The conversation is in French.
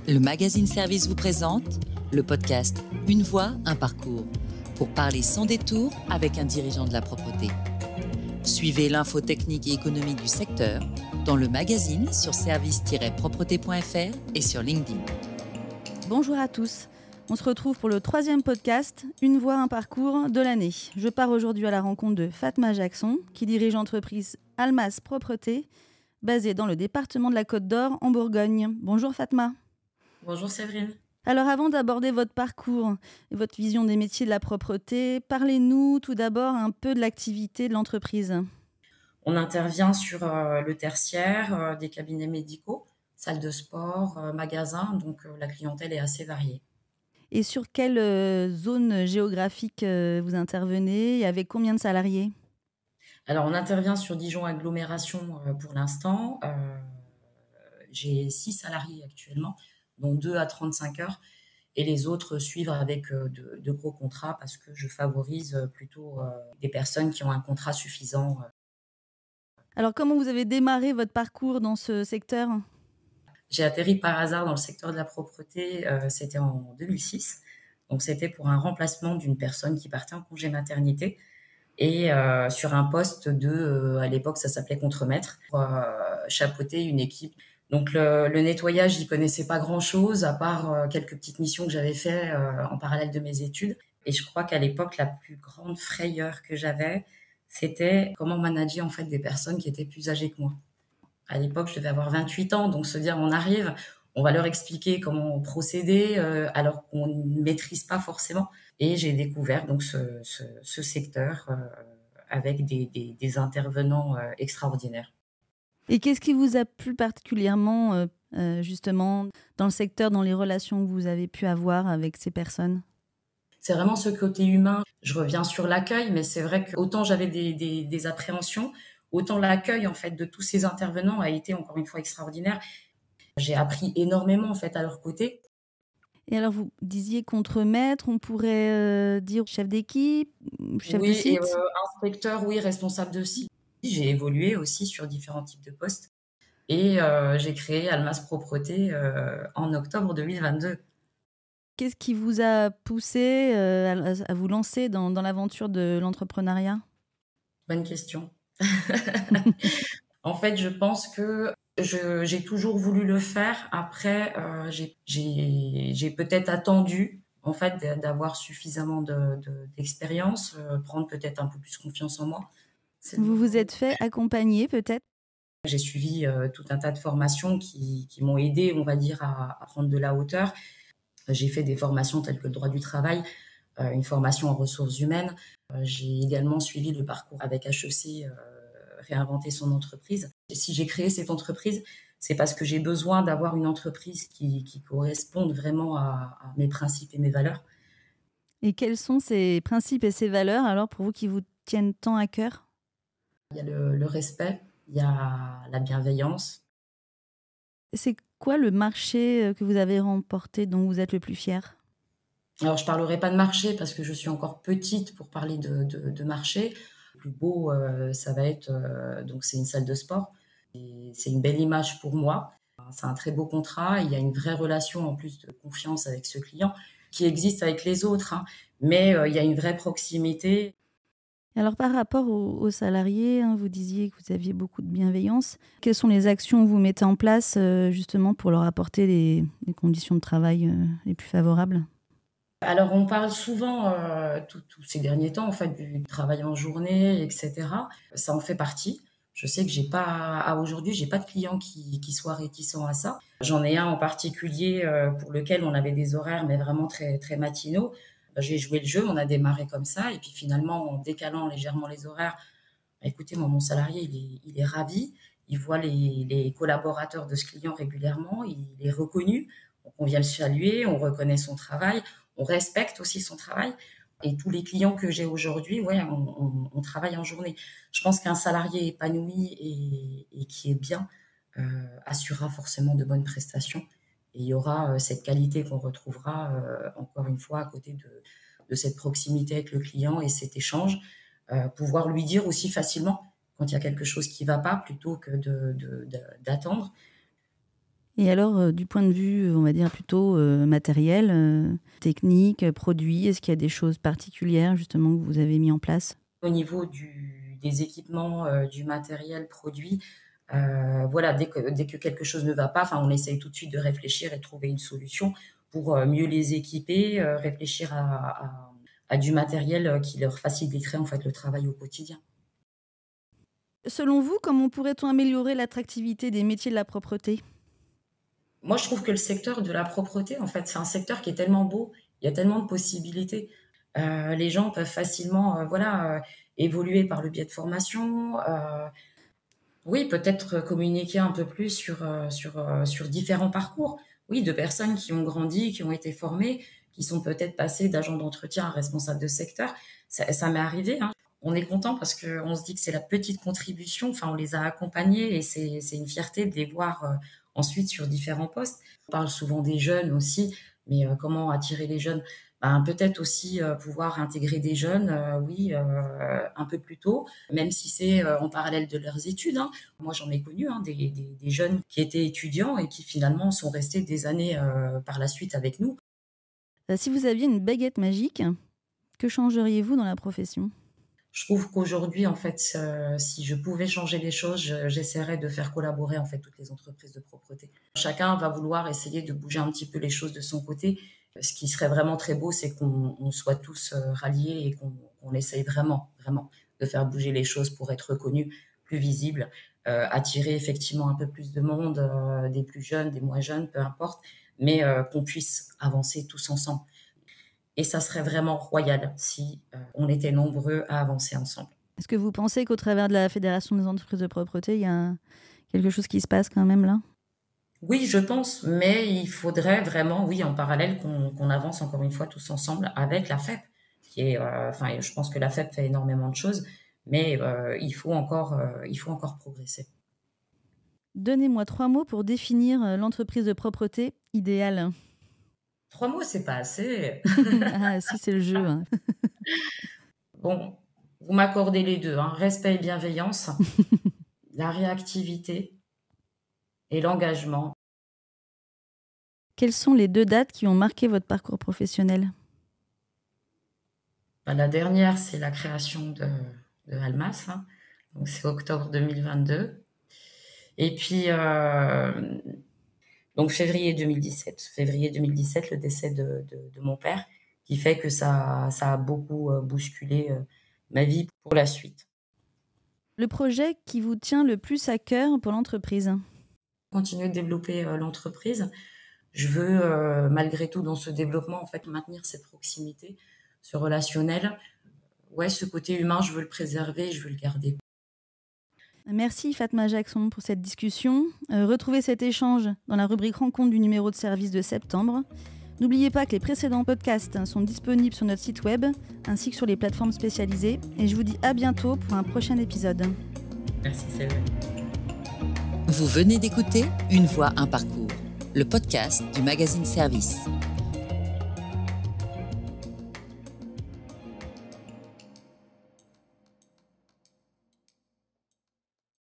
Le magazine Service vous présente le podcast Une voix, un parcours pour parler sans détour avec un dirigeant de la propreté. Suivez l'info technique et économique du secteur dans le magazine sur service-propreté.fr et sur LinkedIn. Bonjour à tous. On se retrouve pour le 3e podcast Une voix, un parcours de l'année. Je pars aujourd'hui à la rencontre de Fatma Jackson, qui dirige l'entreprise Almas Propreté, basée dans le département de la Côte d'Or en Bourgogne. Bonjour Fatma. Bonjour Séverine. Alors avant d'aborder votre parcours et votre vision des métiers de la propreté, parlez-nous tout d'abord un peu de l'activité de l'entreprise. On intervient sur le tertiaire, des cabinets médicaux, salles de sport, magasins, donc la clientèle est assez variée. Et sur quelle zone géographique vous intervenez et avec combien de salariés ? Alors on intervient sur Dijon agglomération pour l'instant. J'ai 6 salariés actuellement, dont 2 à 35 heures. Et les autres suivent avec de gros contrats parce que je favorise plutôt des personnes qui ont un contrat suffisant. Alors comment vous avez démarré votre parcours dans ce secteur ? J'ai atterri par hasard dans le secteur de la propreté, c'était en 2006. Donc c'était pour un remplacement d'une personne qui partait en congé maternité et sur un poste à l'époque ça s'appelait contremaître, pour chapeauter une équipe. Donc le nettoyage, j'y connaissais pas grand-chose, à part quelques petites missions que j'avais fait en parallèle de mes études. Et je crois qu'à l'époque, la plus grande frayeur que j'avais, c'était comment manager en fait des personnes qui étaient plus âgées que moi. À l'époque, je devais avoir 28 ans, donc se dire on arrive, on va leur expliquer comment procéder alors qu'on ne maîtrise pas forcément. Et j'ai découvert donc ce secteur avec des intervenants extraordinaires. Et qu'est-ce qui vous a plu particulièrement, justement, dans le secteur, dans les relations que vous avez pu avoir avec ces personnes ? C'est vraiment ce côté humain. Je reviens sur l'accueil, mais c'est vrai que autant j'avais des appréhensions, autant l'accueil en fait de tous ces intervenants a été encore une fois extraordinaire. J'ai appris énormément en fait à leur côté. Et alors vous disiez contremaître, on pourrait dire chef d'équipe, chef de Oui, site ? et inspecteur, oui, responsable de site. J'ai évolué aussi sur différents types de postes et j'ai créé Almas Propreté en octobre 2022. Qu'est-ce qui vous a poussé à vous lancer dans l'aventure de l'entrepreneuriat ? Bonne question. En fait, je pense que j'ai toujours voulu le faire. Après, j'ai peut-être attendu en fait d'avoir suffisamment d'expérience, prendre peut-être un peu plus confiance en moi. Vous vous êtes fait accompagner peut-être ? J'ai suivi tout un tas de formations qui m'ont aidé, on va dire, à prendre de la hauteur. J'ai fait des formations telles que le droit du travail, une formation en ressources humaines. J'ai également suivi le parcours avec HEC, réinventer son entreprise. Et si j'ai créé cette entreprise, c'est parce que j'ai besoin d'avoir une entreprise qui corresponde vraiment à mes principes et mes valeurs. Et quels sont ces principes et ces valeurs, alors, pour vous, qui vous tiennent tant à cœur ? Il y a le respect, il y a la bienveillance. C'est quoi le marché que vous avez remporté, dont vous êtes le plus fier ? Alors, je ne parlerai pas de marché parce que je suis encore petite pour parler de marché. Le plus beau, ça va être, donc c'est une salle de sport. Et c'est une belle image pour moi. C'est un très beau contrat. Il y a une vraie relation en plus de confiance avec ce client qui existe avec les autres, hein. Mais il y a une vraie proximité. Alors par rapport aux salariés, vous disiez que vous aviez beaucoup de bienveillance. Quelles sont les actions que vous mettez en place justement pour leur apporter les conditions de travail les plus favorables ? Alors on parle souvent tous ces derniers temps en fait du travail en journée, etc. Ça en fait partie. Je sais que aujourd'hui, j'ai pas de clients qui soient réticents à ça. J'en ai un en particulier pour lequel on avait des horaires mais vraiment très très matinaux. J'ai joué le jeu, on a démarré comme ça et puis finalement en décalant légèrement les horaires, écoutez, moi mon salarié il est ravi, il voit les collaborateurs de ce client régulièrement, il est reconnu, donc on vient le saluer, on reconnaît son travail, on respecte aussi son travail. Et tous les clients que j'ai aujourd'hui, ouais, on travaille en journée. Je pense qu'un salarié épanoui et qui est bien assurera forcément de bonnes prestations. Et il y aura cette qualité qu'on retrouvera encore une fois à côté de cette proximité avec le client et cet échange. Pouvoir lui dire aussi facilement quand il y a quelque chose qui ne va pas plutôt que d'attendre. Et alors, du point de vue, on va dire plutôt matériel, technique, produit, est-ce qu'il y a des choses particulières justement que vous avez mis en place ? Au niveau des équipements, du matériel produit, voilà, dès que quelque chose ne va pas, on essaye tout de suite de réfléchir et de trouver une solution pour mieux les équiper, réfléchir à du matériel qui leur faciliterait en fait le travail au quotidien. Selon vous, comment pourrait-on améliorer l'attractivité des métiers de la propreté ? Moi, je trouve que le secteur de la propreté, en fait, c'est un secteur qui est tellement beau, il y a tellement de possibilités. Les gens peuvent facilement, évoluer par le biais de formation. Oui, peut-être communiquer un peu plus sur différents parcours. Oui, de personnes qui ont grandi, qui ont été formées, qui sont peut-être passées d'agents d'entretien à responsables de secteur. Ça m'est arrivé, hein. On est content parce qu'on se dit que c'est la petite contribution. On les a accompagnés et c'est une fierté de les voir ensuite sur différents postes. On parle souvent des jeunes aussi, mais comment attirer les jeunes ? Peut-être aussi pouvoir intégrer des jeunes, un peu plus tôt, même si c'est en parallèle de leurs études, hein. Moi, j'en ai connu des jeunes qui étaient étudiants et qui finalement sont restés des années par la suite avec nous. Si vous aviez une baguette magique, que changeriez-vous dans la profession ? Je trouve qu'aujourd'hui, en fait, si je pouvais changer les choses, j'essaierais de faire collaborer en fait toutes les entreprises de propreté. Chacun va vouloir essayer de bouger un petit peu les choses de son côté. Ce qui serait vraiment très beau, c'est qu'on soit tous ralliés et qu'on essaye vraiment de faire bouger les choses pour être reconnus, plus visibles, attirer effectivement un peu plus de monde, des plus jeunes, des moins jeunes, peu importe, mais qu'on puisse avancer tous ensemble. Et ça serait vraiment royal si on était nombreux à avancer ensemble. Est-ce que vous pensez qu'au travers de la Fédération des entreprises de propreté, il y a quelque chose qui se passe quand même là ? Oui, je pense, mais il faudrait vraiment, oui, en parallèle, qu'on avance encore une fois tous ensemble avec la FEP, qui est, je pense que la FEP fait énormément de choses, mais il faut encore progresser. Donnez-moi 3 mots pour définir l'entreprise de propreté idéale. 3 mots, c'est pas assez. Ah, si, c'est le jeu. Hein. Bon, vous m'accordez les deux, hein, respect et bienveillance, la réactivité et l'engagement. Quelles sont les 2 dates qui ont marqué votre parcours professionnel ? La dernière, c'est la création de Almas, hein. Donc c'est octobre 2022. Et puis, donc février 2017, le décès de mon père, qui fait que ça a beaucoup bousculé ma vie pour la suite. Le projet qui vous tient le plus à cœur pour l'entreprise ? Continuer de développer l'entreprise. Je veux, malgré tout, dans ce développement, en fait, maintenir cette proximité, ce relationnel. Ouais, ce côté humain, je veux le préserver, je veux le garder. Merci Fatma Jackson pour cette discussion. Retrouvez cet échange dans la rubrique Rencontre du numéro de service de septembre. N'oubliez pas que les précédents podcasts sont disponibles sur notre site web ainsi que sur les plateformes spécialisées. Et je vous dis à bientôt pour un prochain épisode. Merci, c'est vrai. Vous venez d'écouter Une voix, un parcours, le podcast du magazine Service.